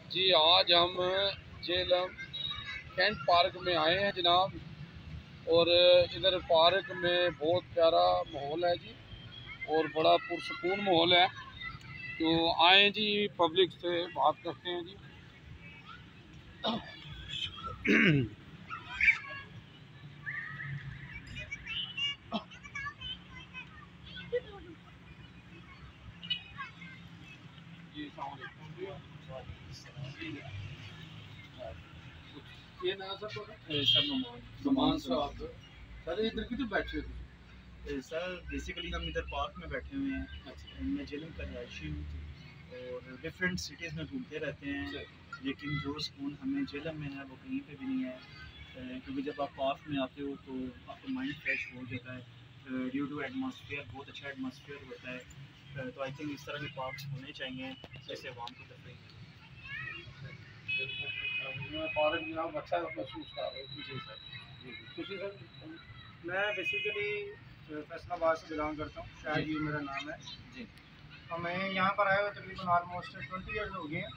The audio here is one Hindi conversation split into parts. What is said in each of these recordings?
जी आज हम झेलम कैंट पार्क में आए हैं जनाब। और इधर पार्क में बहुत प्यारा माहौल है जी और बड़ा पुरसकून माहौल है। तो आए जी, पब्लिक से बात करते हैं जी। जी ये ना सर नुमान साहब सर इधर की तो बैठे हो सर बेसिकली हम इधर पार्क में बैठे हुए हैं। मैं झेलम का रहायशी हूँ और डिफरेंट सिटीज़ में घूमते रहते हैं, लेकिन जो सुकून हमें झेलम में है वो कहीं पे भी नहीं है। क्योंकि जब आप पार्क में आते हो तो आपका माइंड फ्रेश हो जाता है ड्यू टू एटमॉस्फेयर, बहुत अच्छा एटमॉस्फेयर होता है। तो आई थिंक इस तरह के पार्क्स होने चाहिए जैसे आवाम को तफरीह। पार्क में आप अच्छा महसूस कर रहे हो? जी सर। जी सर। मैं बेसिकली फैसलाबाद से बिलोंग करता हूँ, शायद ये मेरा नाम है जी। हमें यहाँ पर आए हुए तकरीबन ऑलमोस्ट 20 ईयर्स हो गए हैं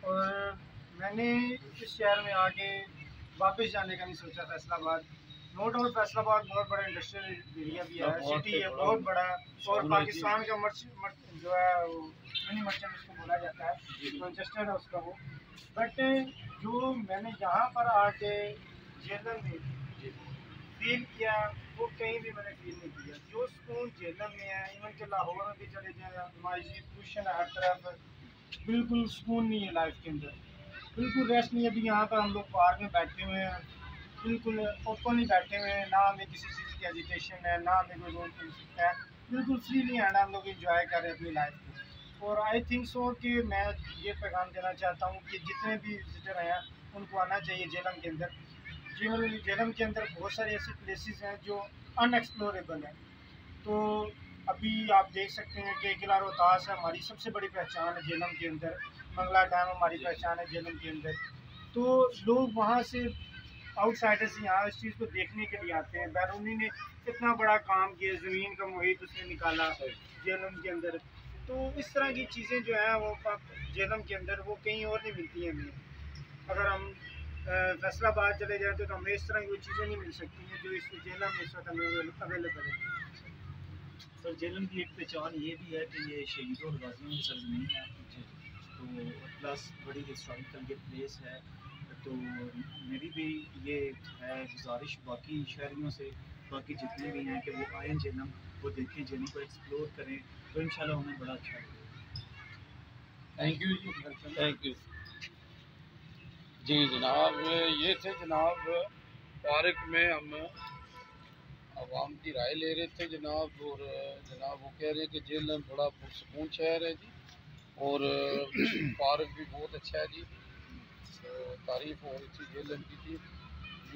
और मैंने इस शहर में आके वापस जाने का नहीं सोचा। फैसलाबाद नो डाउट फैसलाबाद बहुत बड़ा इंडस्ट्रियल एरिया भी है, सिटी है बहुत बड़ा, और पाकिस्तान का जो है वो मिनी मर्चेंट उसको बोला जाता है, मैनचेस्टर है उसका वो। बट जो मैंने यहाँ पर आके झेलम में फील किया वो कहीं भी मैंने फील नहीं किया। जो सुकून झेलम में है, इवन के लाहौर में भी चले जाए, मस्जिद क्वेश्चन है हर तरफ, बिल्कुल सुकून नहीं है लाइफ के अंदर, बिल्कुल रेस्ट नहीं है। अभी यहाँ पर हम लोग पार्क में बैठे हुए हैं, बिल्कुल ओपनली बैठे हुए हैं, ना हमें किसी चीज़ की एजिटेशन है, ना हमें कोई रोल मिल सकता है, बिल्कुल फ्रीली है ना, हम लोग इंजॉय कर रहे हैं अपनी लाइफ को। और आई थिंक सो कि मैं ये पैगाम देना चाहता हूँ कि जितने भी विजिटर हैं उनको आना चाहिए झेलम के अंदर। झेलम के अंदर बहुत सारी ऐसी प्लेसेस हैं जो अनएक्सप्लोरेबल हैं। तो अभी आप देख सकते हैं कि किला रोहतास है, हमारी सबसे बड़ी पहचान है झेलम के अंदर। मंगला डैम हमारी पहचान है झेलम के अंदर। तो लोग वहाँ से आउटसाइडर्स यहाँ इस चीज़ को देखने के लिए आते हैं। बैरूनी ने इतना बड़ा काम किया, ज़मीन का मुहित उसने निकाला झेलम के अंदर। तो इस तरह की चीज़ें जो हैं वो झेलम के अंदर वो कहीं और नहीं मिलती हैं हमें। अगर हम फैसलाबाद चले जाएँ तो हमें इस तरह की कोई चीज़ें नहीं मिल सकती हैं जो इस झेलम में इस वक्त हमें अवेलेबल है। सर झेलम की एक पहचान ये भी है कि ये शहीदों और गाजियों की सरजमीन है, तो प्लस बड़ी हिस्टोरिकल ये प्लेस है। तो मेरी भी ये है गुजारिश बाकी शहरियों से, बाकी जितने भी हैं कि वो आएँ झेलम, वो देखें झेलम को एक्सप्लोर करें, तो इंशाल्लाह उन्हें बड़ा अच्छा लगेगा। थैंक यू जी, थैंक यू जी जनाब। ये थे जनाब पार्क में हम आवाम की राय ले रहे थे जनाब। और जनाब वो कह रहे हैं कि झेलम बड़ा पुरसकून शहर है जी और पार्क भी बहुत अच्छा है जी। तो तारीफ हो रही थी झेलम की जी।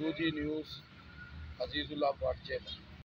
UG news, Azizullah Bhat Jhelum.